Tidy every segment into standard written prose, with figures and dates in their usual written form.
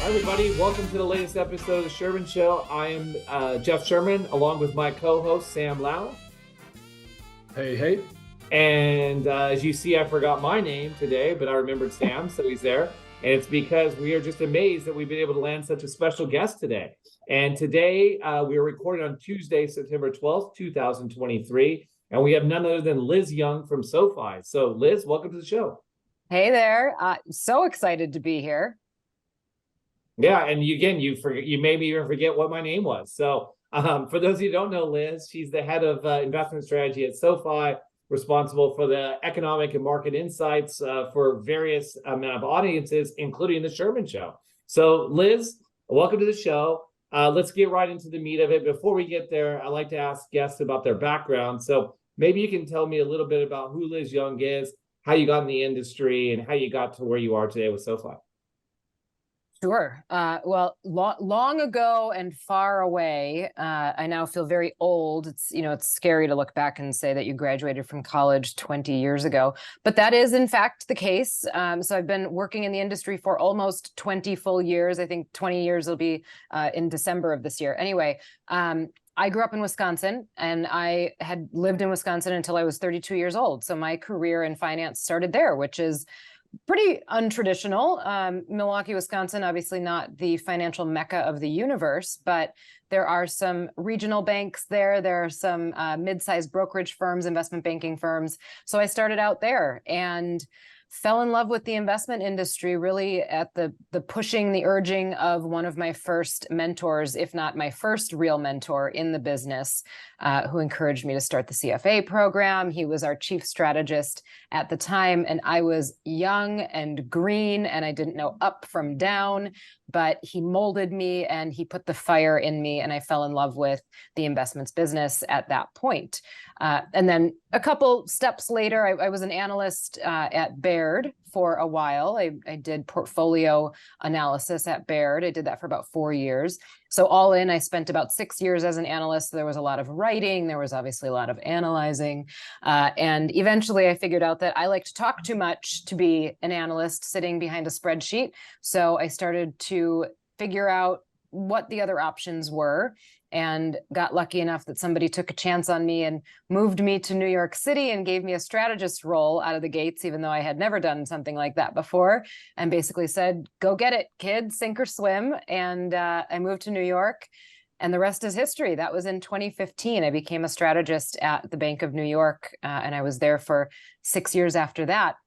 everybody. Welcome to the latest episode of the Sherman Show. I am Jeff Sherman, along with my co-host, Sam Lau. Hey, hey. And as you see, I forgot my name today, but I remembered Sam, so he's there. And it's because we are just amazed that we've been able to land such a special guest today. And today, we are recording on Tuesday, September 12th, 2023. And we have none other than Liz Young from SoFi. So Liz, welcome to the show. Hey there. So excited to be here. Yeah, and you made me even forget what my name was. So for those of you who don't know Liz, she's the head of investment strategy at SoFi, responsible for the economic and market insights for various amount of audiences, including the Sherman Show. So Liz, welcome to the show. Let's get right into the meat of it. Before we get there, I like to ask guests about their background. So maybe you can tell me a little bit about who Liz Young is, how you got in the industry, and how you got to where you are today with SoFi. Sure. Well, long ago and far away, I now feel very old. It's scary to look back and say that you graduated from college 20 years ago, but that is in fact the case. So I've been working in the industry for almost 20 full years. I think 20 years will be in December of this year. Anyway, I grew up in Wisconsin, and I had lived in Wisconsin until I was 32 years old. So my career in finance started there, which is pretty untraditional. Milwaukee, Wisconsin, obviously not the financial mecca of the universe, but there are some regional banks there. There are some mid-sized brokerage firms, investment banking firms. So I started out there and fell in love with the investment industry, really at the pushing, the urging of one of my first mentors, if not my first real mentor in the business, who encouraged me to start the CFA program. He was our chief strategist at the time, and I was young and green, and I didn't know up from down, but he molded me and he put the fire in me, and I fell in love with the investments business at that point. And then a couple steps later, I was an analyst at Baird for a while. I did portfolio analysis at Baird. I did that for about 4 years. So all in, I spent about 6 years as an analyst. There was a lot of writing. There was obviously a lot of analyzing. And eventually I figured out that I like to talk too much to be an analyst sitting behind a spreadsheet. So I started to figure out what the other options were, and got lucky enough that somebody took a chance on me and moved me to New York City and gave me a strategist role out of the gates, even though I had never done something like that before, and basically said, go get it, kid, sink or swim. And I moved to New York, and the rest is history. That was in 2015. I became a strategist at the Bank of New York, and I was there for 6 years after that.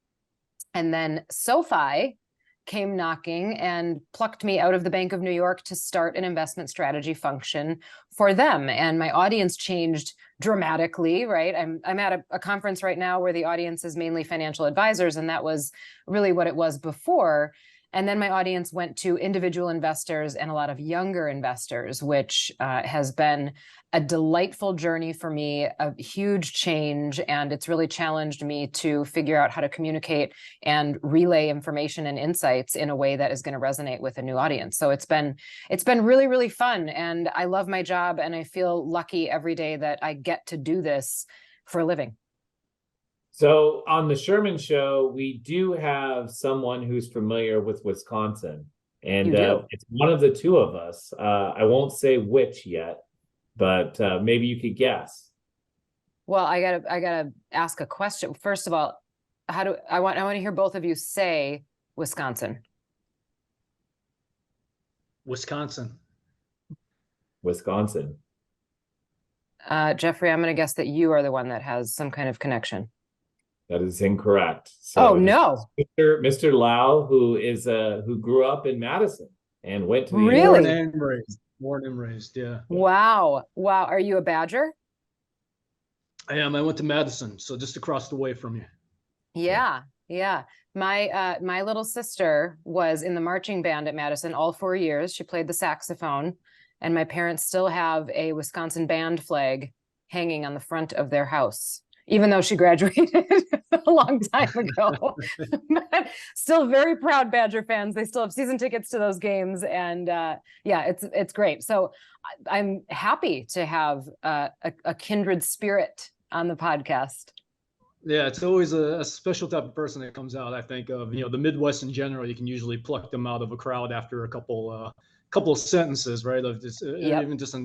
And then SoFi came knocking and plucked me out of the Bank of New York to start an investment strategy function for them. And my audience changed dramatically, right? I'm at a conference right now where the audience is mainly financial advisors, and that was really what it was before. And then my audience went to individual investors and a lot of younger investors, which has been a delightful journey for me, a huge change. And it's really challenged me to figure out how to communicate and relay information and insights in a way that is going to resonate with a new audience. So it's been really, really fun. And I love my job, and I feel lucky every day that I get to do this for a living. So on the Sherman Show, we do have someone who's familiar with Wisconsin, and it's one of the two of us. I won't say which yet, but maybe you could guess. Well, I gotta ask a question. First of all, I want to hear both of you say Wisconsin. Wisconsin. Jeffrey, I'm going to guess that you are the one that has some kind of connection. That is incorrect. So oh no, Mr. Lau, who grew up in Madison and went to the really born and raised, yeah. Wow. Are you a Badger? I am. I went to Madison, so just across the way from you. Yeah. My little sister was in the marching band at Madison all 4 years. She played the saxophone, and my parents still have a Wisconsin band flag hanging on the front of their house, even though she graduated a long time ago. But still very proud Badger fans. They still have season tickets to those games. And it's great. So I'm happy to have a kindred spirit on the podcast. Yeah, it's always a special type of person that comes out. I think of, the Midwest in general. You can usually pluck them out of a crowd after a couple of sentences, right? Of just Yep. even just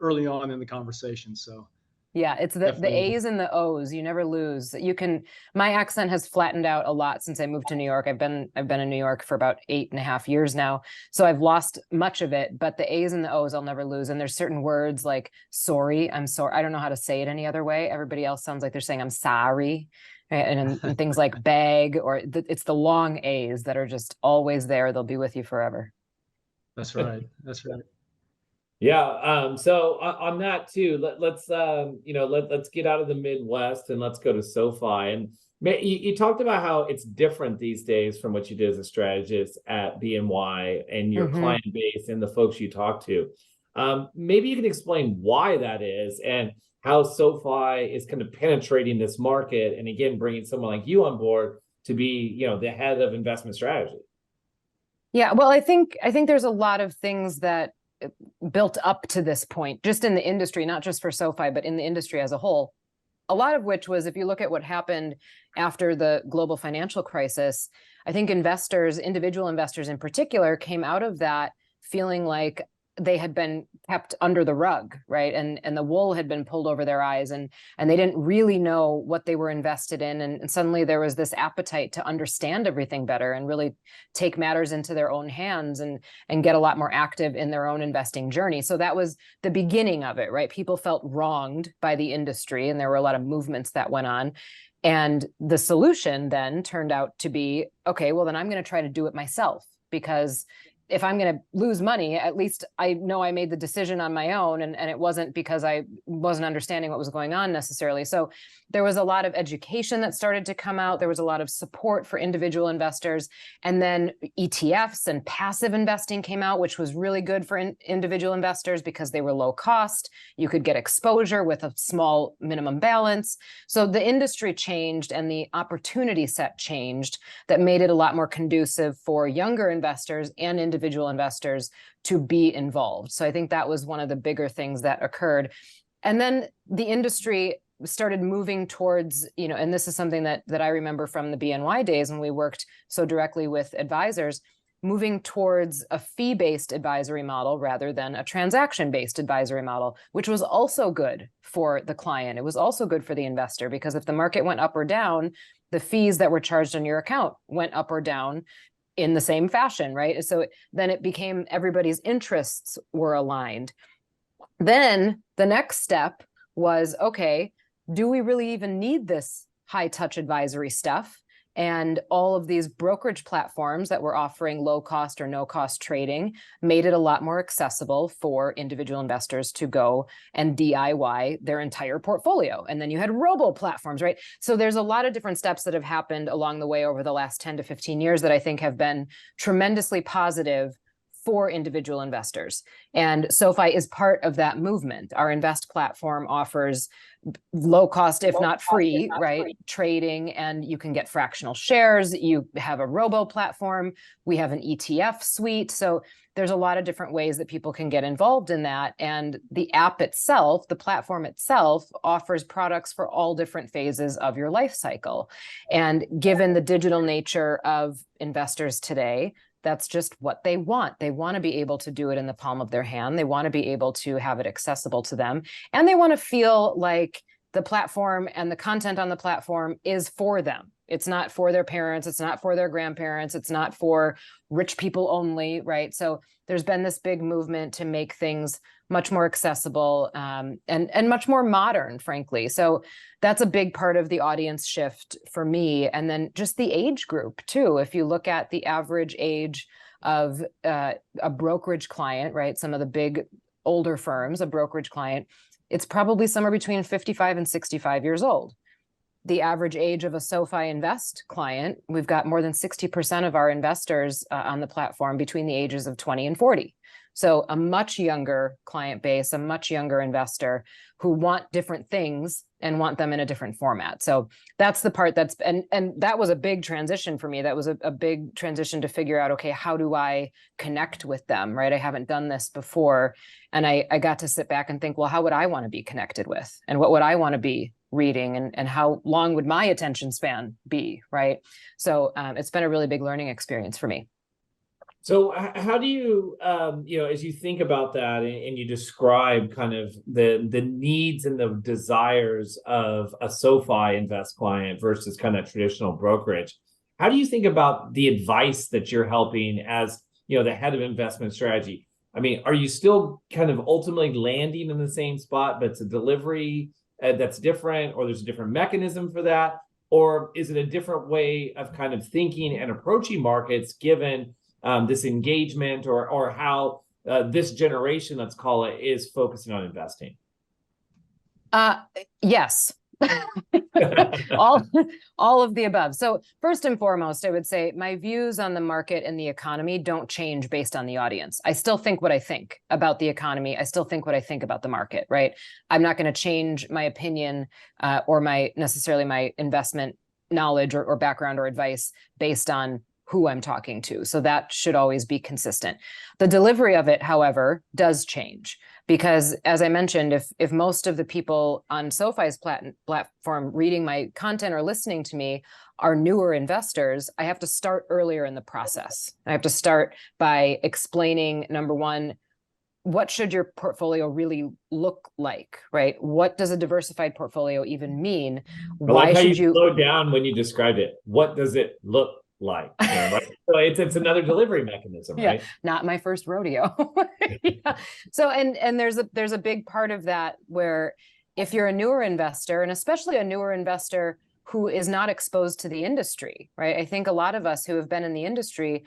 early on in the conversation. So Yeah, it's the definitely, A's and the O's. You never lose. My accent has flattened out a lot since I moved to New York. I've been in New York for about 8.5 years now. So I've lost much of it, but the A's and the O's I'll never lose. And there's certain words like sorry, I'm sorry. I don't know how to say it any other way. Everybody else sounds like they're saying I'm sorry. And things like bag, or it's the long A's that are just always there. They'll be with you forever. that's right. That's right. Yeah. So on that too, let's get out of the Midwest and let's go to SoFi. And you talked about how it's different these days from what you did as a strategist at BNY and your client base and the folks you talk to. Maybe you can explain why that is and how SoFi is kind of penetrating this market, and again, bringing someone like you on board to be, the head of investment strategy. Yeah, well, I think there's a lot of things that built up to this point, just in the industry, not just for SoFi, but in the industry as a whole. A lot of which was, if you look at what happened after the global financial crisis, I think individual investors in particular, came out of that feeling like they had been kept under the rug, right? And the wool had been pulled over their eyes, and they didn't really know what they were invested in. And suddenly there was this appetite to understand everything better and really take matters into their own hands and get a lot more active in their own investing journey. So that was the beginning of it, right? People felt wronged by the industry, and there were a lot of movements that went on. And the solution then turned out to be, okay, well, then I'm going to try to do it myself, because if I'm going to lose money, at least I know I made the decision on my own, and it wasn't because I wasn't understanding what was going on necessarily. So there was a lot of education that started to come out. There was a lot of support for individual investors. And then ETFs and passive investing came out, which was really good for individual investors because they were low cost. You could get exposure with a small minimum balance. So the industry changed and the opportunity set changed, that made it a lot more conducive for younger investors and individual investors to be involved. So I think that was one of the bigger things that occurred. And then the industry started moving towards, and this is something that I remember from the BNY days when we worked so directly with advisors, moving towards a fee-based advisory model rather than a transaction-based advisory model, which was also good for the client. It was also good for the investor, because if the market went up or down, the fees that were charged on your account went up or down in the same fashion, right? So then it became everybody's interests were aligned. Then the next step was, okay, do we really even need this high touch advisory stuff? And all of these brokerage platforms that were offering low cost or no cost trading made it a lot more accessible for individual investors to go and DIY their entire portfolio. And then you had robo platforms, right? So there's a lot of different steps that have happened along the way over the last 10 to 15 years that I think have been tremendously positive for individual investors. And SoFi is part of that movement. Our Invest platform offers low cost, if not free, right, trading, and you can get fractional shares. You have a robo platform. We have an ETF suite. So there's a lot of different ways that people can get involved in that. And the app itself, the platform itself, offers products for all different phases of your life cycle. And given the digital nature of investors today, that's just what they want. They want to be able to do it in the palm of their hand. They want to be able to have it accessible to them. And they want to feel like the platform and the content on the platform is for them. It's not for their parents. It's not for their grandparents. It's not for rich people only, right? So there's been this big movement to make things much more accessible and much more modern, frankly. So that's a big part of the audience shift for me. And then just the age group too. If you look at the average age of a brokerage client, right? Some of the big older firms, a brokerage client, it's probably somewhere between 55 and 65 years old. The average age of a SoFi Invest client, we've got more than 60% of our investors on the platform between the ages of 20 and 40. So a much younger client base, a much younger investor who want different things and want them in a different format. So that's the part that's, and that was a big transition for me. That was a big transition to figure out, okay, how do I connect with them, right? I haven't done this before. And I got to sit back and think, well, how would I want to be connected with? And what would I want to be reading? And how long would my attention span be, right? So it's been a really big learning experience for me. So how do you, as you think about that and you describe kind of the needs and the desires of a SoFi Invest client versus kind of traditional brokerage, how do you think about the advice that you're helping as, the head of investment strategy? I mean, are you still kind of ultimately landing in the same spot, but it's a delivery that's different, or there's a different mechanism for that? Or is it a different way of kind of thinking and approaching markets given this engagement or how this generation, let's call it, is focusing on investing? Yes. all of the above. So first and foremost, I would say my views on the market and the economy don't change based on the audience. I still think what I think about the economy. I still think what I think about the market, right? I'm not going to change my opinion or necessarily my investment knowledge or background or advice based on who I'm talking to. So that should always be consistent. The delivery of it, however, does change because, as I mentioned, if most of the people on SoFi's platform reading my content or listening to me are newer investors, I have to start earlier in the process. I have to start by explaining, number one, what should your portfolio really look like, right? What does a diversified portfolio even mean? Why should you slow down when you described it? What does it look like? So it's another delivery mechanism, right? Yeah, not my first rodeo. Yeah. So and there's a big part of that where if you're a newer investor, and especially a newer investor who is not exposed to the industry, right? I think a lot of us who have been in the industry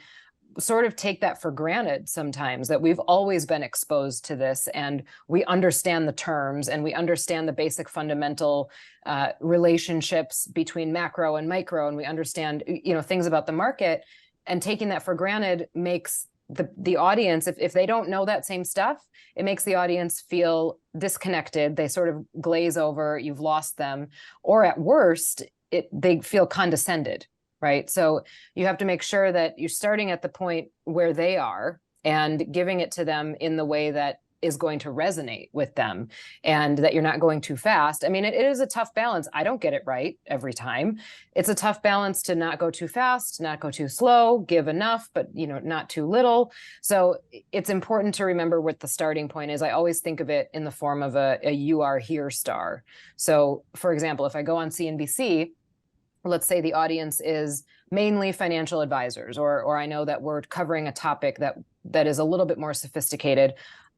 sort of take that for granted sometimes, that we've always been exposed to this and we understand the terms and we understand the basic fundamental relationships between macro and micro, and we understand things about the market, and taking that for granted makes the audience, if they don't know that same stuff, it makes the audience feel disconnected. They sort of glaze over, you've lost them, or at worst they feel condescended. Right. So you have to make sure that you're starting at the point where they are and giving it to them in the way that is going to resonate with them, and that you're not going too fast. I mean, it is a tough balance. I don't get it right every time. It's a tough balance to not go too fast, not go too slow, give enough, but not too little. So it's important to remember what the starting point is. I always think of it in the form of a "you are here" star. So for example, if I go on CNBC, let's say the audience is mainly financial advisors, or I know that we're covering a topic that is a little bit more sophisticated.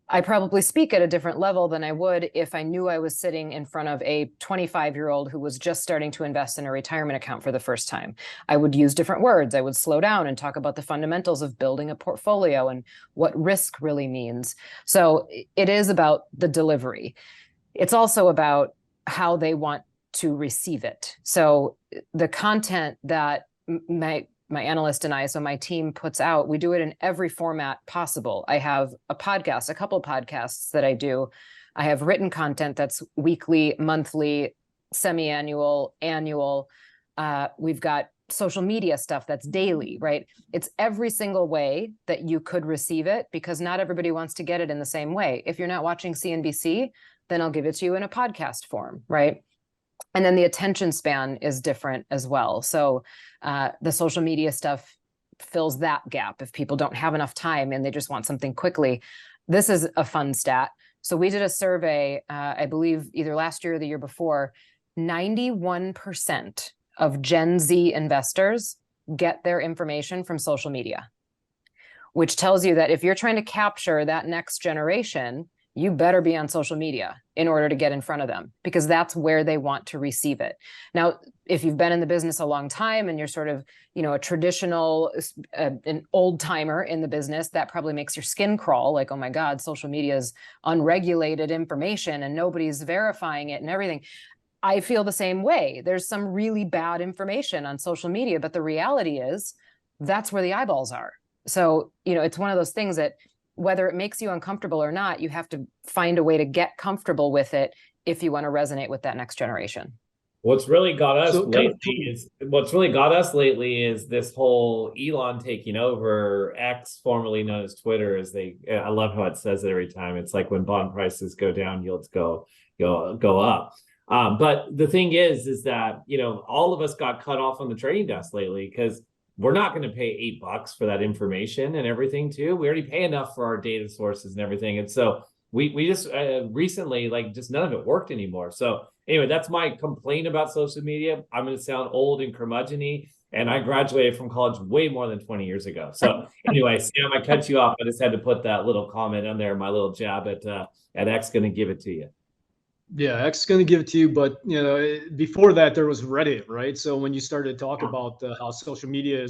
I probably speak at a different level than I would if I knew I was sitting in front of a 25-year-old who was just starting to invest in a retirement account for the first time. I would use different words. I would slow down and talk about the fundamentals of building a portfolio and what risk really means. So it is about the delivery. It's also about how they want to receive it. So the content that my analyst and I, so my team puts out, we do it in every format possible. I have a couple of podcasts that I do. I have written content that's weekly, monthly, semi-annual, annual. We've got social media stuff that's daily, right? It's every single way that you could receive it, because not everybody wants to get it in the same way. If you're not watching CNBC, then I'll give it to you in a podcast form, right? And then the attention span is different as well. So the social media stuff fills that gap if people don't have enough time and they just want something quickly. This is a fun stat. So we did a survey, I believe either last year or the year before. 91% of Gen Z investors get their information from social media, which tells you that if you're trying to capture that next generation, you better be on social media in order to get in front of them, because that's where they want to receive it. Now, if you've been in the business a long time and you're sort of, a traditional, an old timer in the business, that probably makes your skin crawl, like, oh my God, social media is unregulated information and nobody's verifying it and everything. I feel the same way. There's some really bad information on social media, but the reality is that's where the eyeballs are. So, it's one of those things that whether it makes you uncomfortable or not, you have to find a way to get comfortable with it if you want to resonate with that next generation. What's really got us So kind of lately is this whole Elon taking over X, formerly known as Twitter. I love how it says it every time. It's like when bond prices go down, yields go up. But the thing is that, all of us got cut off on the trading desk lately because we're not going to pay $8 for that information and everything too. We already pay enough for our data sources and everything. And so we just recently, just none of it worked anymore. So anyway, that's my complaint about social media. I'm going to sound old and curmudgeon-y, and I graduated from college way more than 20 years ago. So anyway, Sam, I cut you off. I just had to put that little comment on there, my little jab at X going to give it to you. Yeah, X is going to give it to you, but before that there was Reddit, right? So when you started to talk about how social media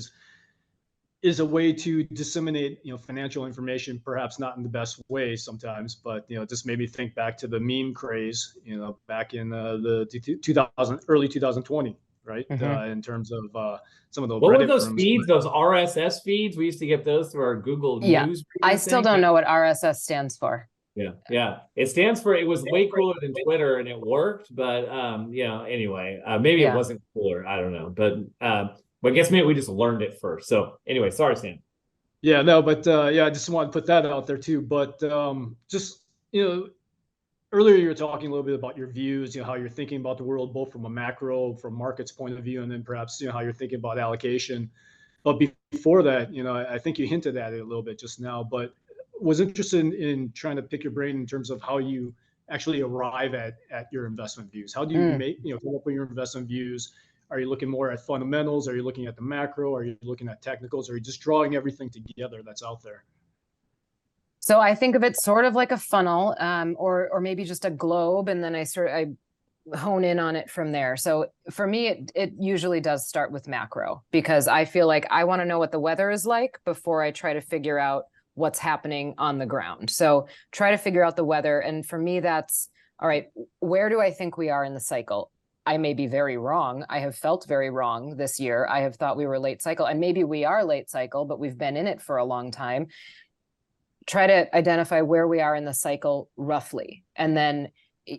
is a way to disseminate financial information, perhaps not in the best way sometimes, but just made me think back to the meme craze, back in the early 2020, right? In terms of some of the what Reddit were those rooms. feeds, those RSS feeds? We used to get those through our Google News. I still don't know what RSS stands for. Yeah. It stands for, it was way cooler than Twitter and it worked, but anyway, maybe it wasn't cooler. I don't know. But I guess maybe we just learned it first. So anyway, sorry, Sam. Yeah, no, but I just want to put that out there too. But just, earlier you were talking a little bit about your views, how you're thinking about the world, both from a macro, from markets point of view, and then perhaps, how you're thinking about allocation. But before that, I think you hinted at it a little bit just now, but was interested in trying to pick your brain in terms of how you actually arrive at your investment views. How do you come up with your investment views? Are you looking more at fundamentals? Are you looking at the macro? Are you looking at technicals? Are you just drawing everything together that's out there? So I think of it sort of like a funnel, or maybe just a globe, and then I hone in on it from there. So for me, it usually does start with macro, because I feel like I want to know what the weather is like before I try to figure out what's happening on the ground. So try to figure out the weather. And for me, that's, all right, where do I think we are in the cycle? I may be very wrong. I have felt very wrong this year. I have thought we were late cycle, and maybe we are late cycle, but we've been in it for a long time. Try to identify where we are in the cycle roughly. And then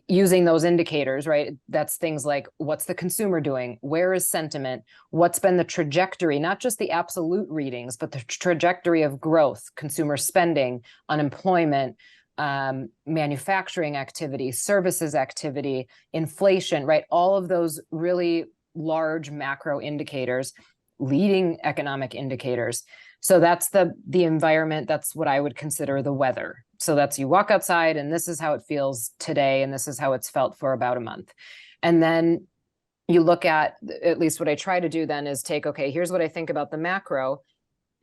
using those indicators, right? That's things like, what's the consumer doing? Where is sentiment? What's been the trajectory, not just the absolute readings, but the trajectory of growth, consumer spending, unemployment, manufacturing activity, services activity, inflation, right? All of those really large macro indicators, leading economic indicators. So that's the environment. That's what I would consider the weather. So that's, you walk outside and this is how it feels today, and this is how it's felt for about a month. And then you look at least what I try to do then is take, okay, here's what I think about the macro.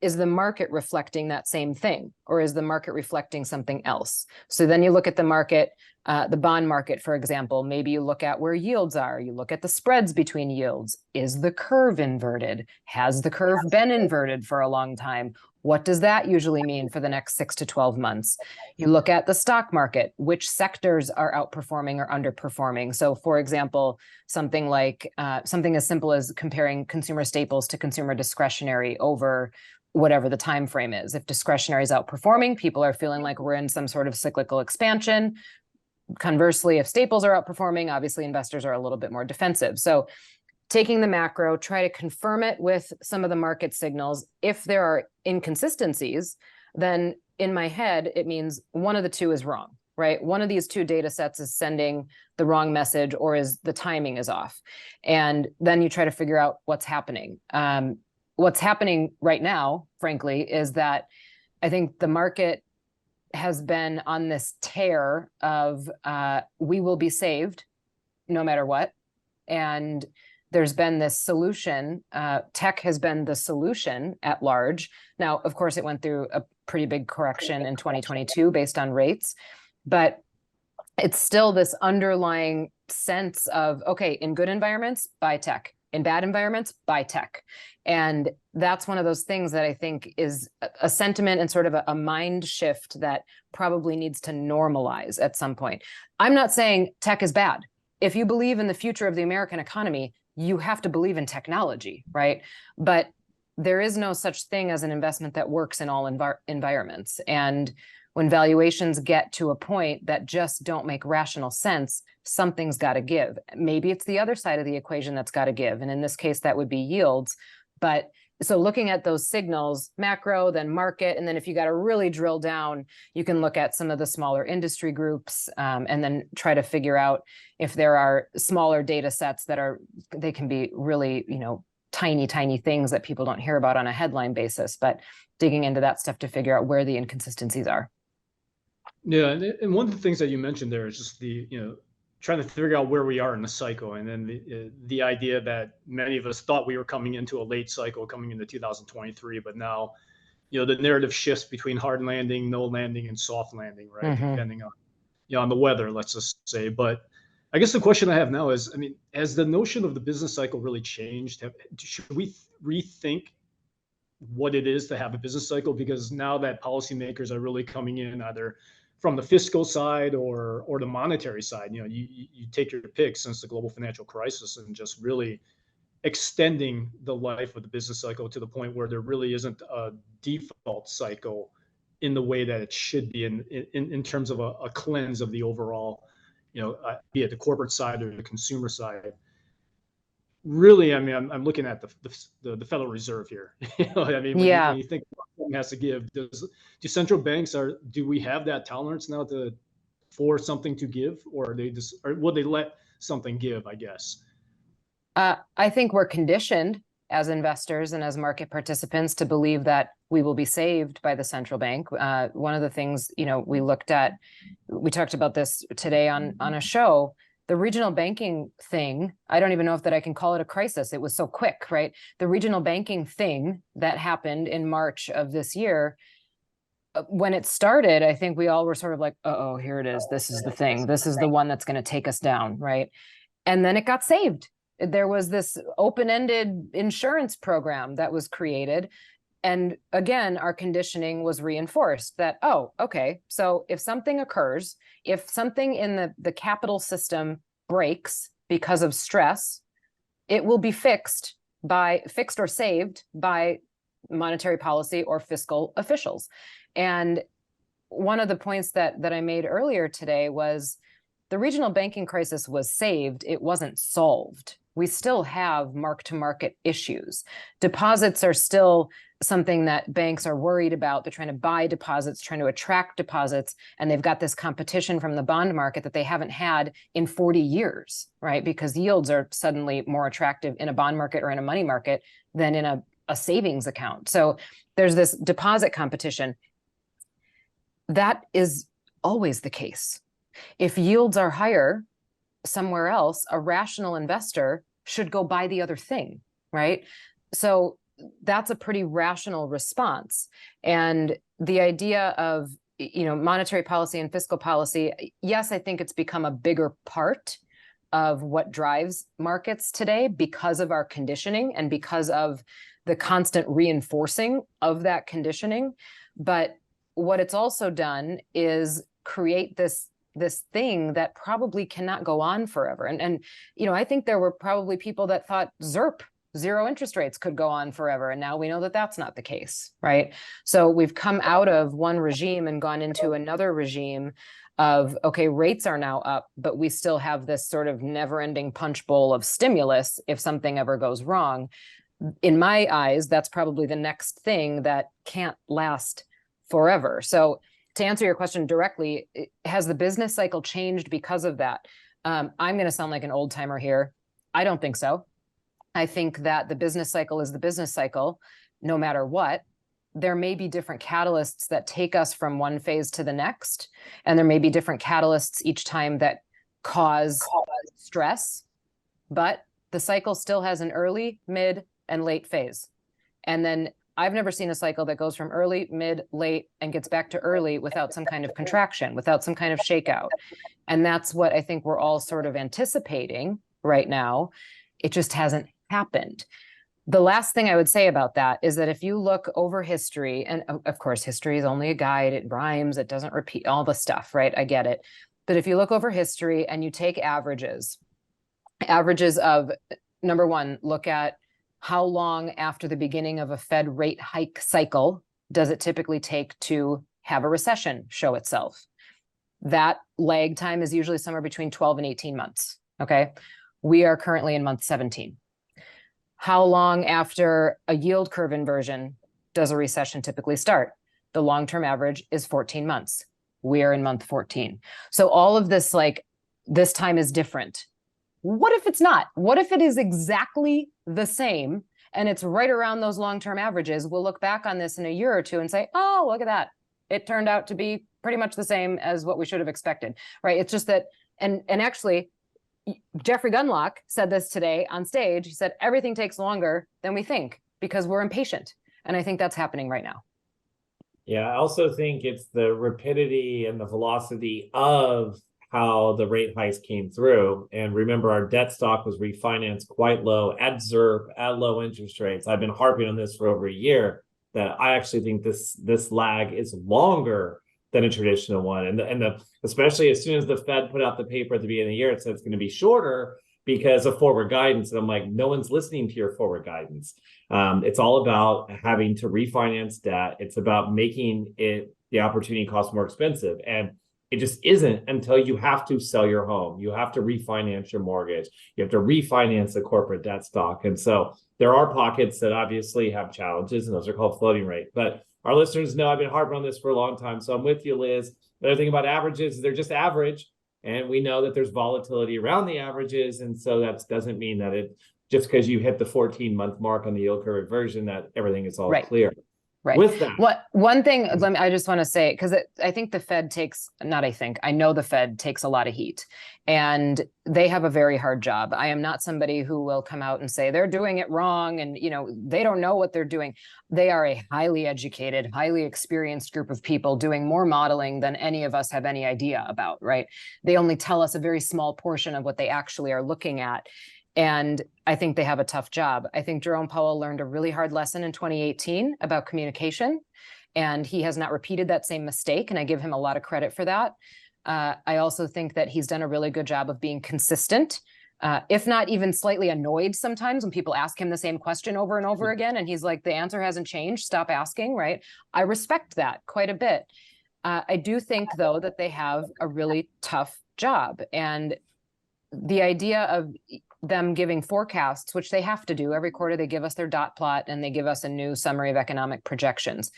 Is the market reflecting that same thing, or is the market reflecting something else? So then you look at the market, the bond market, for example. Maybe you look at where yields are. You look at the spreads between yields. Is the curve inverted? Has the curve been inverted for a long time? What does that usually mean for the next 6 to 12 months? You look at the stock market. Which sectors are outperforming or underperforming? So for example, something like something as simple as comparing consumer staples to consumer discretionary over whatever the time frame is. If discretionary is outperforming, people are feeling like we're in some sort of cyclical expansion. Conversely, if staples are outperforming, obviously investors are a little bit more defensive. So taking the macro, try to confirm it with some of the market signals. If there are inconsistencies, then in my head, it means one of the two is wrong, right? One of these two data sets is sending the wrong message, or is the timing is off. And then you try to figure out what's happening. What's happening right now, frankly, is that I think the market has been on this tear of we will be saved no matter what. And there's been this solution. Tech has been the solution at large. Now, of course, it went through a pretty big correction in 2022 based on rates, but it's still this underlying sense of, okay, in good environments, buy tech. In bad environments, buy tech. And that's one of those things that I think is a sentiment and sort of a mind shift that probably needs to normalize at some point. I'm not saying tech is bad. If you believe in the future of the American economy, you have to believe in technology, right? But there is no such thing as an investment that works in all environments. And when valuations get to a point that just don't make rational sense, something's got to give. Maybe it's the other side of the equation that's got to give. And in this case, that would be yields. But so looking at those signals, macro, then market, and then if you got to really drill down, you can look at some of the smaller industry groups, and then try to figure out if there are smaller data sets they can be really, tiny things that people don't hear about on a headline basis, but digging into that stuff to figure out where the inconsistencies are. Yeah, and one of the things that you mentioned there is just trying to figure out where we are in the cycle, and then the idea that many of us thought we were coming into a late cycle coming into 2023, but now, the narrative shifts between hard landing, no landing, and soft landing, right? Mm-hmm. Depending on, on the weather, let's just say. But I guess the question I have now is, has the notion of the business cycle really changed? Should we rethink what it is to have a business cycle? Because now that policymakers are really coming in either from the fiscal side or the monetary side, you take your pick since the global financial crisis, and just really extending the life of the business cycle to the point where there really isn't a default cycle in the way that it should be in terms of a cleanse of the overall, be it the corporate side or the consumer side. Really, I'm looking at the Federal Reserve here. When you think something has to give, do central banks do we have that tolerance now for something to give, or will they let something give, I guess? I think we're conditioned as investors and as market participants to believe that we will be saved by the central bank. One of the things, we talked about this today on a show. The regional banking thing, I don't even know if that I can call it a crisis. It was so quick, right? The regional banking thing that happened in March of this year, when it started, I think we all were sort of like, uh-oh, here it is. This is the thing. This is the one that's going to take us down, right? And then it got saved. There was this open-ended insurance program that was created. And again, our conditioning was reinforced that, oh, okay, so if something occurs, if something in the capital system breaks because of stress, it will be fixed or saved by monetary policy or fiscal officials. And one of the points that I made earlier today was the regional banking crisis was saved. It wasn't solved. We still have mark-to-market issues. Deposits are still something that banks are worried about. They're trying to buy deposits, trying to attract deposits, and they've got this competition from the bond market that they haven't had in 40 years, right? Because yields are suddenly more attractive in a bond market or in a money market than in a savings account. So there's this deposit competition. That is always the case. If yields are higher somewhere else, a rational investor should go buy the other thing, right? So that's a pretty rational response. And the idea of, monetary policy and fiscal policy, yes, I think it's become a bigger part of what drives markets today because of our conditioning and because of the constant reinforcing of that conditioning. But what it's also done is create this thing that probably cannot go on forever. And I think there were probably people that thought ZIRP, zero interest rates, could go on forever. And now we know that that's not the case, right? So we've come out of one regime and gone into another regime of, okay, rates are now up, but we still have this sort of never-ending punch bowl of stimulus if something ever goes wrong. In my eyes, that's probably the next thing that can't last forever. So to answer your question directly, has the business cycle changed because of that? I'm going to sound like an old timer here. I don't think so. I think that the business cycle is the business cycle, no matter what. There may be different catalysts that take us from one phase to the next, and there may be different catalysts each time that cause stress, but the cycle still has an early, mid, and late phase. And then I've never seen a cycle that goes from early, mid, late, and gets back to early without some kind of contraction, without some kind of shakeout. And that's what I think we're all sort of anticipating right now. It just hasn't happened. The last thing I would say about that is that if you look over history, and of course, history is only a guide, it rhymes, it doesn't repeat all the stuff, right? I get it. But if you look over history and you take averages of, number one, look at how long after the beginning of a Fed rate hike cycle does it typically take to have a recession show itself? That lag time is usually somewhere between 12 and 18 months, okay? We are currently in month 17. How long after a yield curve inversion does a recession typically start? The long-term average is 14 months. We are in month 14. So all of this, like, this time is different. What if it's not? What if it is exactly the same and it's right around those long-term averages? We'll look back on this in a year or two and say, oh, look at that. It turned out to be pretty much the same as what we should have expected, right? It's just that, and actually, Jeffrey Gunlock said this today on stage. He said, everything takes longer than we think because we're impatient. And I think that's happening right now. Yeah, I also think it's the rapidity and the velocity of how the rate hikes came through. And remember, our debt stock was refinanced quite low at ZIRP, at low interest rates. I've been harping on this for over a year, that I actually think this lag is longer than a traditional one. And especially as soon as the Fed put out the paper at the beginning of the year, it said it's going to be shorter because of forward guidance. And I'm like, no one's listening to your forward guidance. It's all about having to refinance debt. It's about making it the opportunity cost more expensive. And it just isn't until you have to sell your home. You have to refinance your mortgage. You have to refinance the corporate debt stock. And so there are pockets that obviously have challenges, and those are called floating rate. But our listeners know I've been harping on this for a long time. So I'm with you, Liz. The other thing about averages is they're just average. And we know that there's volatility around the averages. And so that doesn't mean that it, just because you hit the 14-month mark on the yield curve inversion, that everything is all clear. Right. With that, one thing, I just want to say, because I think the Fed I know the Fed takes a lot of heat, and they have a very hard job. I am not somebody who will come out and say they're doing it wrong and, they don't know what they're doing. They are a highly educated, highly experienced group of people doing more modeling than any of us have any idea about, right? They only tell us a very small portion of what they actually are looking at. And I think they have a tough job. I think Jerome Powell learned a really hard lesson in 2018 about communication, and he has not repeated that same mistake, and I give him a lot of credit for that. I also think that he's done a really good job of being consistent, if not even slightly annoyed sometimes when people ask him the same question over and over again, and he's like, the answer hasn't changed, stop asking, right? I respect that quite a bit. I do think, though, that they have a really tough job, and the idea of them giving forecasts, which they have to do every quarter, they give us their dot plot and they give us a new summary of economic projections.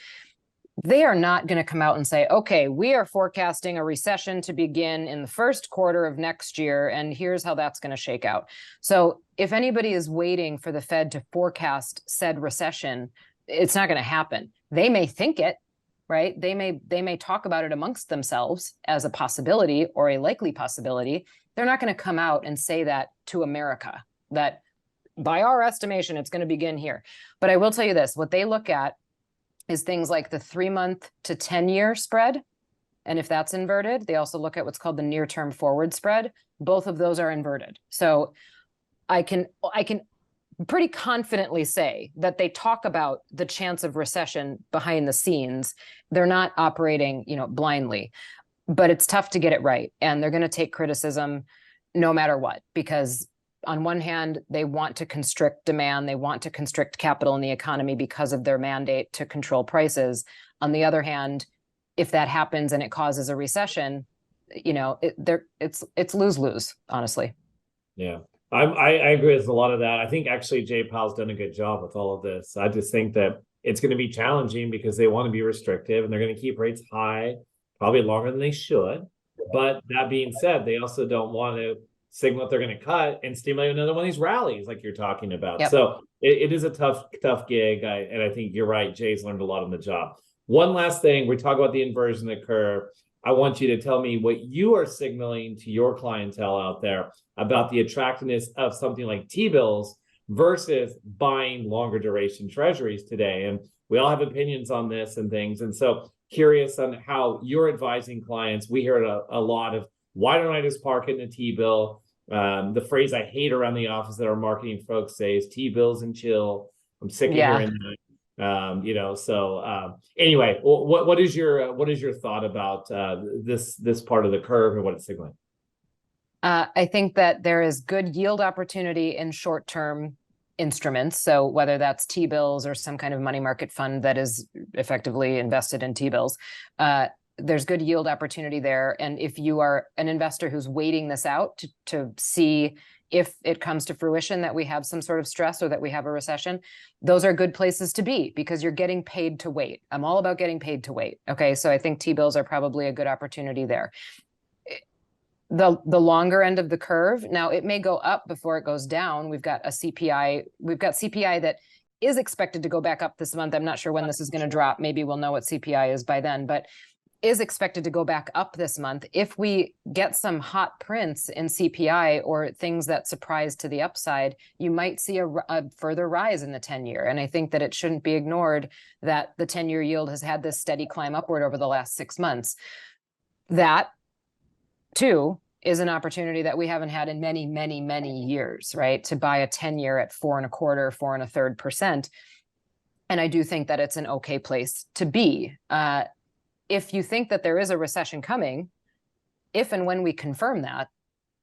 They are not going to come out and say, okay, we are forecasting a recession to begin in the first quarter of next year, and here's how that's going to shake out. So if anybody is waiting for the Fed to forecast said recession, it's not going to happen. They may think it, right? They may talk about it amongst themselves as a possibility or a likely possibility. They're not going to come out and say that to America, that by our estimation, it's going to begin here. But I will tell you this, what they look at is things like the 3-month to 10-year spread. And if that's inverted, they also look at what's called the near-term forward spread. Both of those are inverted. So I can pretty confidently say that they talk about the chance of recession behind the scenes. They're not operating, blindly. But it's tough to get it right. And they're going to take criticism no matter what, because on one hand, they want to constrict demand. They want to constrict capital in the economy because of their mandate to control prices. On the other hand, if that happens and it causes a recession, it's lose-lose, honestly. Yeah, I agree with a lot of that. I think actually Jay Powell's done a good job with all of this. I just think that it's going to be challenging because they want to be restrictive and they're going to keep rates high, probably longer than they should. But that being said, they also don't want to signal that they're going to cut and stimulate another one of these rallies like you're talking about. Yep. So it is a tough gig. And I think you're right. Jay's learned a lot on the job. One last thing, we talk about the inversion of the curve. I want you to tell me what you are signaling to your clientele out there about the attractiveness of something like T-bills versus buying longer duration treasuries today. And we all have opinions on this and things. And so curious on how you're advising clients. We hear it a lot of, why don't I just park it in a T-bill? The phrase I hate around the office that our marketing folks say is T-bills and chill. I'm sick of hearing that. Anyway, what is your thought about this part of the curve and what it's signaling? I think that there is good yield opportunity in short-term instruments. So whether that's T-bills or some kind of money market fund that is effectively invested in T-bills, there's good yield opportunity there. And if you are an investor who's waiting this out to see if it comes to fruition that we have some sort of stress or that we have a recession, those are good places to be because you're getting paid to wait. I'm all about getting paid to wait. Okay, so I think T-bills are probably a good opportunity there. The longer end of the curve, now it may go up before it goes down. We've got CPI that is expected to go back up this month. I'm not sure when this is going to drop. Maybe we'll know what CPI is by then, but is expected to go back up this month. If we get some hot prints in CPI or things that surprise to the upside, you might see a further rise in the 10-year. And I think that it shouldn't be ignored that the 10-year yield has had this steady climb upward over the last 6 months. That, too, is an opportunity that we haven't had in many, many, many years, right? To buy a 10-year at 4.25%, 4.33%. And I do think that it's an okay place to be. If you think that there is a recession coming, if and when we confirm that,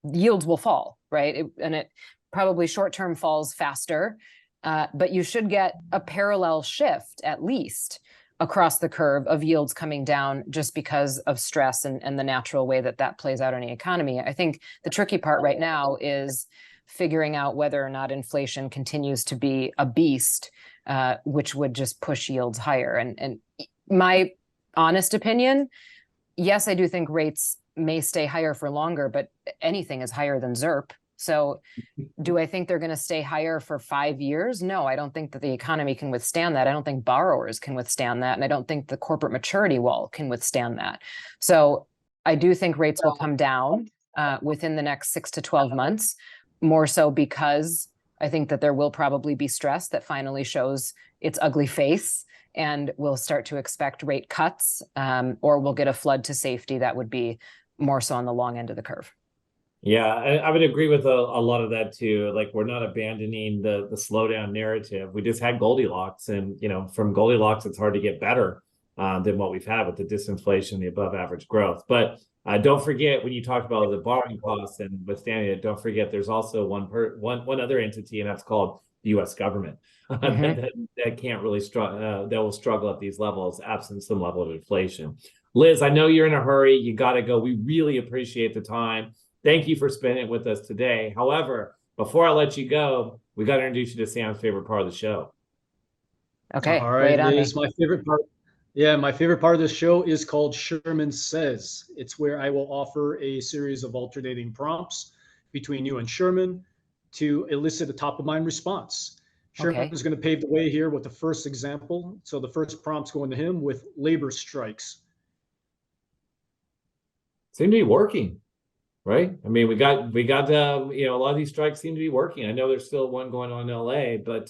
yields will fall, right? And it probably short-term falls faster, but you should get a parallel shift, at least, across the curve of yields coming down just because of stress and the natural way that that plays out in the economy. I think the tricky part right now is figuring out whether or not inflation continues to be a beast, which would just push yields higher. And my honest opinion, yes, I do think rates may stay higher for longer, but anything is higher than ZERP. So do I think they're going to stay higher for 5 years? No, I don't think that the economy can withstand that. I don't think borrowers can withstand that. And I don't think the corporate maturity wall can withstand that. So I do think rates will come down within the next 6 to 12 months, more so because I think that there will probably be stress that finally shows its ugly face. And we'll start to expect rate cuts, or we'll get a flood to safety that would be more so on the long end of the curve. Yeah, I would agree with a lot of that too. Like, we're not abandoning the slowdown narrative. We just had Goldilocks, and from Goldilocks, it's hard to get better than what we've had with the disinflation, the above average growth. But don't forget, when you talked about the borrowing costs and withstanding it, don't forget there's also one other entity, and that's called the U.S. government. that can't really struggle. That will struggle at these levels absent some level of inflation. Liz, I know you're in a hurry. You got to go. We really appreciate the time. Thank you for spending it with us today. However, before I let you go, we got to introduce you to Sam's favorite part of the show. Okay. All right, Liz, my favorite part. Yeah, my favorite part of the show is called Sherman Says. It's where I will offer a series of alternating prompts between you and Sherman to elicit a top-of-mind response. Sherman is going to pave the way here with the first example. So the first prompt's going to him with labor strikes. Seem to be working, right? I mean, we got a lot of these strikes seem to be working. I know there's still one going on in LA, but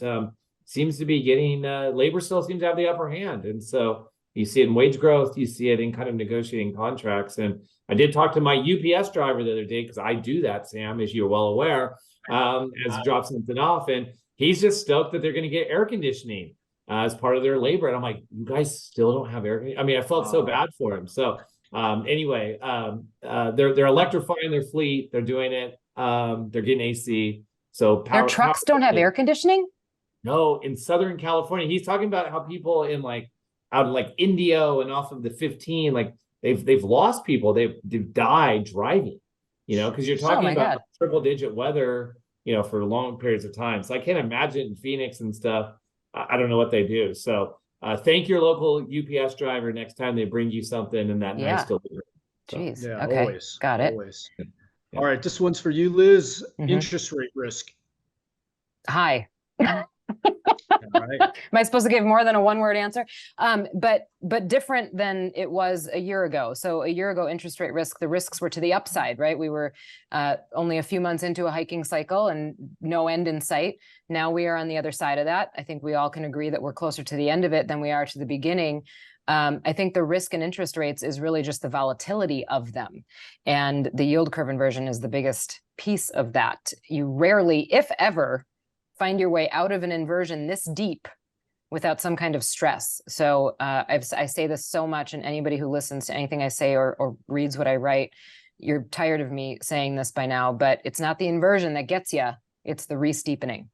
seems to be getting labor still seems to have the upper hand. And so you see it in wage growth, you see it in kind of negotiating contracts. And I did talk to my UPS driver the other day, because I do that, Sam, as you're well aware, as drop something off. And he's just stoked that they're going to get air conditioning as part of their labor. And I'm like, you guys still don't have air conditioning? I mean, I felt so bad for him. So anyway, they're electrifying their fleet. They're doing it. They're getting AC. So their trucks don't have air conditioning? No, in Southern California. He's talking about how people in out in Indio and off of the 15, they've lost people. They've died driving, because you're talking about triple digit weather, for long periods of time. So I can't imagine in Phoenix and stuff. I don't know what they do. So thank your local UPS driver next time they bring you something in that nice delivery. Jeez. Yeah, okay. Always. Got it. Always. Yeah. All right. This one's for you, Liz. Interest rate risk. High. All right. Am I supposed to give more than a one-word answer? But different than it was a year ago. So a year ago, interest rate risk, the risks were to the upside, right? We were only a few months into a hiking cycle and no end in sight. Now we are on the other side of that. I think we all can agree that we're closer to the end of it than we are to the beginning. I think the risk in interest rates is really just the volatility of them. And the yield curve inversion is the biggest piece of that. You rarely, if ever, find your way out of an inversion this deep without some kind of stress. So I say this so much, and anybody who listens to anything I say or reads what I write, you're tired of me saying this by now, but it's not the inversion that gets you, it's the re-steepening.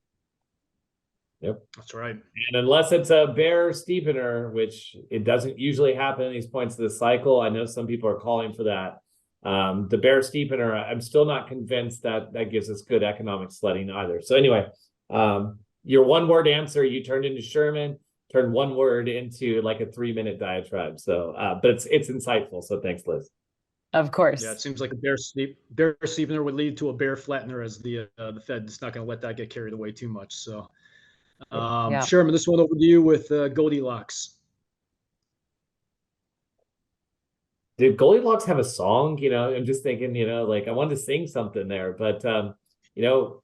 Yep. That's right. And unless it's a bear steepener, which it doesn't usually happen at these points of the cycle, I know some people are calling for that. The bear steepener, I'm still not convinced that that gives us good economic sledding either. So anyway, your one-word answer, you turned into Sherman, turned one word into like a 3-minute diatribe. So, but it's insightful. So thanks, Liz. Yeah, Of it course. seems like a bear steepener would lead to a bear flattener, as the Fed's not going to let that get carried away too much. So, Yeah. Sherman, this one over to you with Goldilocks. Did Goldilocks have a song? I'm just thinking, like I wanted to sing something there, but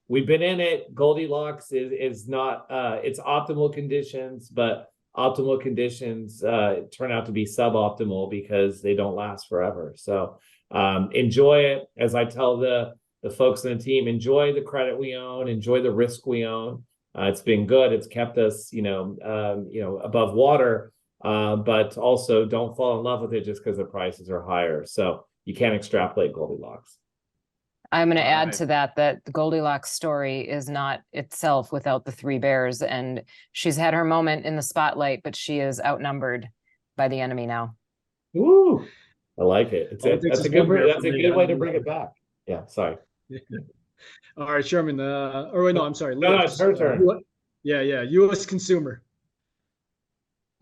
we've been in it. Goldilocks is not it's optimal conditions, but optimal conditions turn out to be suboptimal because they don't last forever. So enjoy it. As I tell the folks on the team, enjoy the credit we own, enjoy the risk we own. It's been good. It's kept us, above water. But also don't fall in love with it just because the prices are higher. So you can't extrapolate Goldilocks. I'm going to add right. to that the Goldilocks story is not itself without the three bears. And she's had her moment in the spotlight, but she is outnumbered by the enemy now. Ooh, I like it. That's a good way to bring it back. Yeah, sorry. All right, Sherman. Or wait, no, I'm sorry. No, Liz, it's her turn. yeah. U.S. consumer.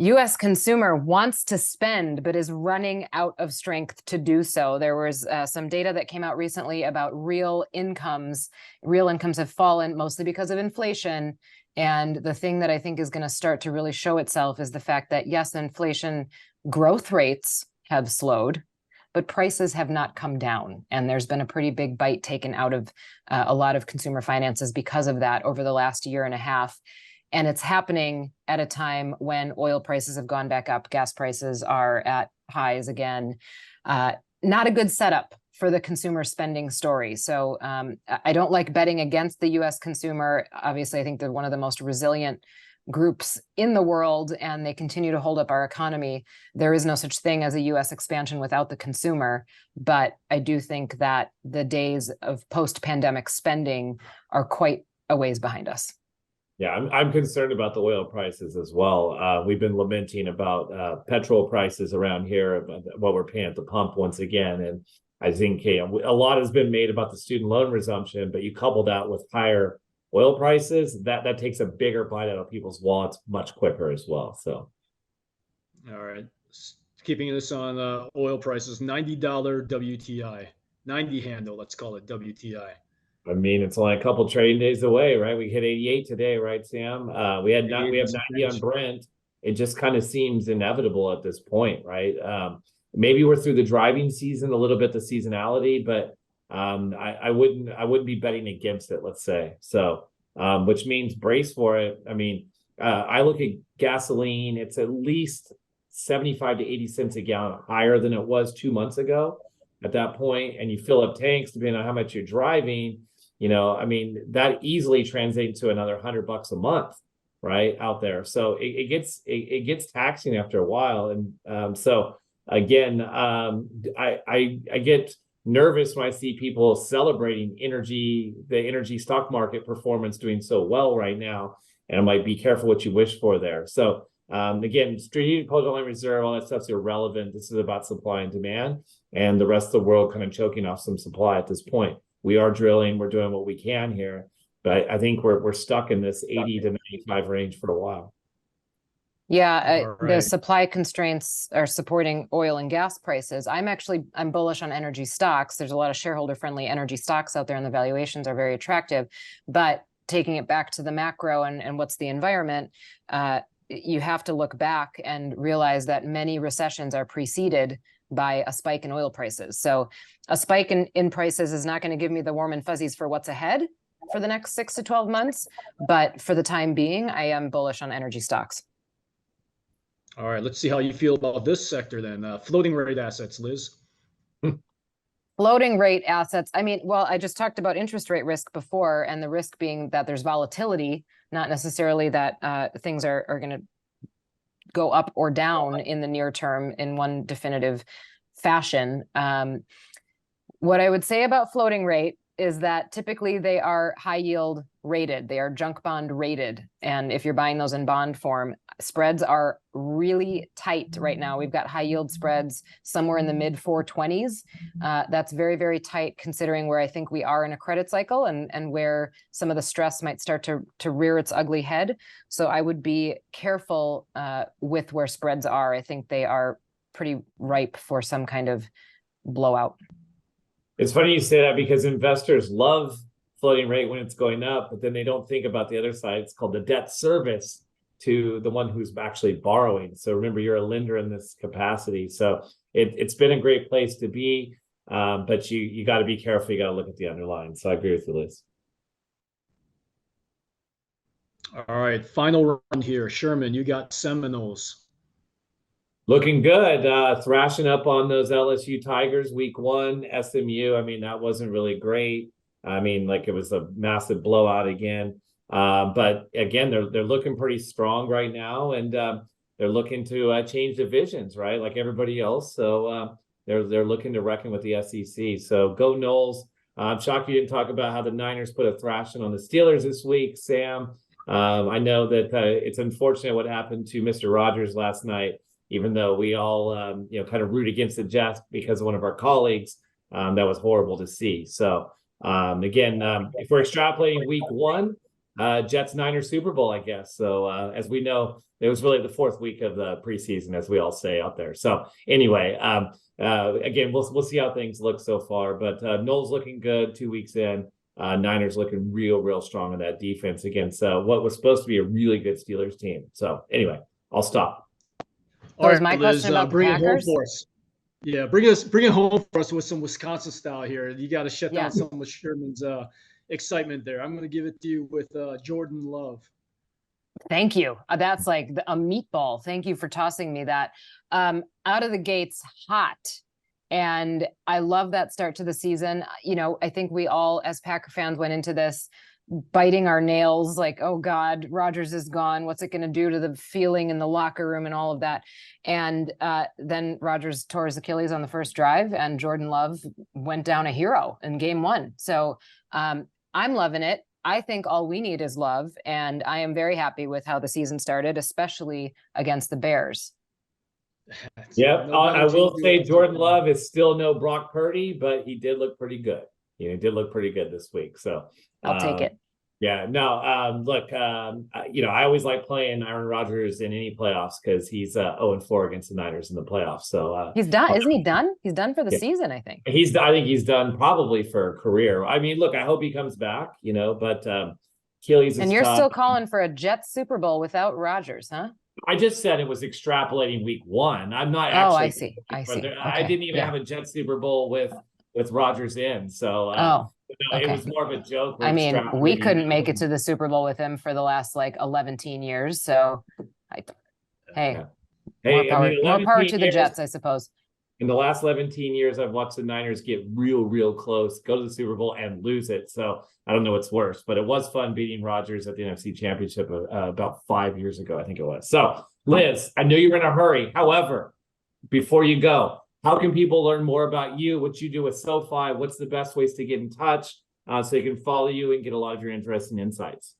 U.S. consumer wants to spend, but is running out of strength to do so. There was some data that came out recently about real incomes. Real incomes have fallen mostly because of inflation. And the thing that I think is going to start to really show itself is the fact that, yes, inflation growth rates have slowed, but prices have not come down. And there's been a pretty big bite taken out of a lot of consumer finances because of that over the last year and a half. And it's happening at a time when oil prices have gone back up, gas prices are at highs again. Not a good setup for the consumer spending story. So I don't like betting against the US consumer. Obviously, I think they're one of the most resilient groups in the world, and they continue to hold up our economy. There is no such thing as a US expansion without the consumer. But I do think that the days of post-pandemic spending are quite a ways behind us. Yeah, I'm concerned about the oil prices as well. We've been lamenting about petrol prices around here, about what we're paying at the pump once again. And I think a lot has been made about the student loan resumption, but you couple that with higher oil prices, that takes a bigger bite out of people's wallets much quicker as well. So, all right, keeping this on oil prices, $90 WTI, 90 handle. Let's call it WTI. I mean, it's only a couple trading days away, right? We hit 88 today, right, Sam? We have 90 on Brent. It just kind of seems inevitable at this point, right? Maybe we're through the driving season a little bit, the seasonality, but I wouldn't be betting against it, let's say. So, which means brace for it. I mean, I look at gasoline; it's at least 75 to 80 cents a gallon higher than it was 2 months ago. At that point, and you fill up tanks depending on how much you're driving. I mean, that easily translates to another $100 a month, right, out there. So it gets taxing after a while. And so again, I get nervous when I see people celebrating the energy stock market performance doing so well right now. And I might be careful what you wish for there. So again, strategic petroleum reserve, all that stuff's irrelevant. This is about supply and demand, and the rest of the world kind of choking off some supply at this point. We are drilling, we're doing what we can here, but I think we're stuck in this 80 to 95 range for a while. Yeah, All right. the supply constraints are supporting oil and gas prices. I'm bullish on energy stocks. There's a lot of shareholder-friendly energy stocks out there, and the valuations are very attractive. But taking it back to the macro and what's the environment, you have to look back and realize that many recessions are preceded by a spike in oil prices. So a spike in prices is not going to give me the warm and fuzzies for what's ahead for the next 6 to 12 months. But for the time being, I am bullish on energy stocks. All right, let's see how you feel about this sector then. Floating rate assets, Liz. Floating rate assets. I mean, well, I just talked about interest rate risk before, and the risk being that there's volatility, not necessarily that things are going to go up or down in the near term in one definitive fashion. What I would say about floating rate is that typically they are high yield rated. They are junk bond rated. And if you're buying those in bond form, spreads are really tight right now. We've got high yield spreads somewhere in the mid 420s. That's very, very tight considering where I think we are in a credit cycle and where some of the stress might start to rear its ugly head. So I would be careful with where spreads are. I think they are pretty ripe for some kind of blowout. It's funny you say that because investors love floating rate when it's going up, but then they don't think about the other side. It's called the debt service to the one who's actually borrowing. So remember, you're a lender in this capacity. So it's been a great place to be, but you got to be careful. You got to look at the underlying. So I agree with you, Liz. All right, final round here. Sherman, you got Seminoles. Looking good, thrashing up on those LSU Tigers week 1. SMU, I mean, that wasn't really great. I mean, like it was a massive blowout again. But again, they're looking pretty strong right now, and they're looking to change divisions, right? Like everybody else. So they're looking to reckon with the SEC. So go Noles. I'm shocked you didn't talk about how the Niners put a thrashing on the Steelers this week, Sam. I know that it's unfortunate what happened to Mr. Rogers last night, even though we all, kind of root against the Jets because of one of our colleagues. That was horrible to see. So again, if we're extrapolating week 1, Jets Niners Super Bowl, I guess. So as we know, it was really the 4th week of the preseason, as we all say out there. So anyway, again, we'll see how things look so far. But Noel's looking good 2 weeks in. Niners looking real strong on that defense against what was supposed to be a really good Steelers team. So anyway, I'll stop. So is my question about the Packers? It home for us. Yeah, bring it home for us with some Wisconsin style here. You got to shut down some of Sherman's excitement there. I'm going to give it to you with Jordan Love. Thank you. That's like a meatball. Thank you for tossing me that. Out of the gates, hot. And I love that start to the season. I think we all, as Packer fans, went into this biting our nails like, oh God, Rodgers is gone. What's it going to do to the feeling in the locker room and all of that? And then Rodgers tore his Achilles on the first drive, and Jordan Love went down a hero in game 1. So I'm loving it. I think all we need is love, and I am very happy with how the season started, especially against the Bears. Yeah, I will say Jordan Love is still no Brock Purdy, but he did look pretty good. He did look pretty good this week. So I'll take it. Yeah, no, look, I always like playing Aaron Rodgers in any playoffs because he's 0-4 against the Niners in the playoffs. So he's done, isn't he done? He's done for the season, I think. I think he's done probably for a career. I mean, look, I hope he comes back, but Achilles is And you're tough. still calling for a Jets Super Bowl without Rodgers, huh? I just said it was extrapolating week 1. I'm not actually. Oh, I see. Okay. I didn't even have a Jets Super Bowl with Rodgers in. So okay. It was more of a joke. I mean, we couldn't make it to the Super Bowl with him for the last 11 years. So more power to the Jets, I suppose. In the last 17 years, I've watched the Niners get real close, go to the Super Bowl and lose it. So I don't know what's worse, but it was fun beating Rodgers at the NFC Championship about 5 years ago, I think it was. So Liz, I know you're in a hurry. However, before you go, how can people learn more about you, what you do with SoFi? What's the best ways to get in touch so they can follow you and get a lot of your interesting insights?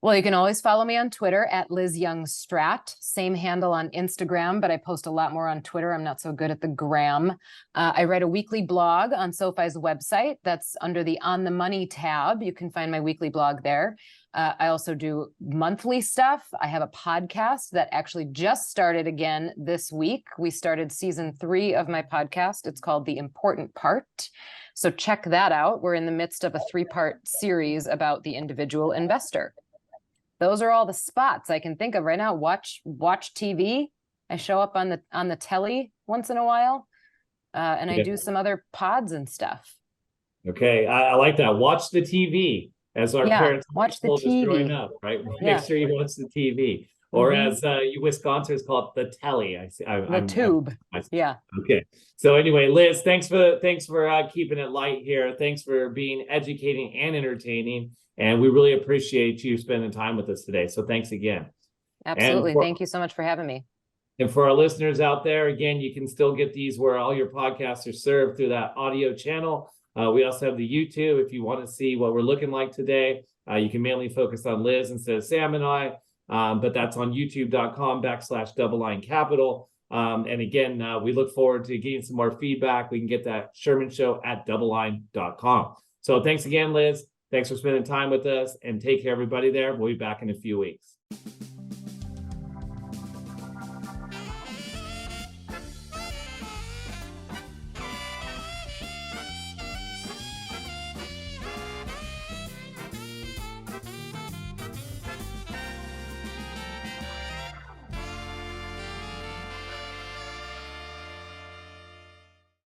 Well, you can always follow me on Twitter at Liz Young Strat. Same handle on Instagram, but I post a lot more on Twitter. I'm not so good at the gram. I write a weekly blog on SoFi's website. That's under the On the Money tab. You can find my weekly blog there. I also do monthly stuff. I have a podcast that actually just started again this week. We started season 3 of my podcast. It's called The Important Part. So check that out. We're in the midst of a 3-part series about the individual investor. Those are all the spots I can think of right now. Watch TV. I show up on the telly once in a while, and I do some other pods and stuff. Okay, I like that. Watch the TV, as our parents watch the told us TV growing up, right? Make sure you watch the TV, or as you Wisconsinites call it, the telly. The tube. Okay. So anyway, Liz, thanks for keeping it light here. Thanks for being educating and entertaining. And we really appreciate you spending time with us today. So thanks again. Absolutely. Thank you so much for having me. And for our listeners out there, again, you can still get these where all your podcasts are served through that audio channel. We also have the YouTube if you want to see what we're looking like today. You can mainly focus on Liz instead of Sam and I, but that's on youtube.com/DoubleLine Capital. And again, we look forward to getting some more feedback. We can get that Sherman Show at DoubleLine.com. So thanks again, Liz. Thanks for spending time with us, and take care, everybody there. We'll be back in a few weeks.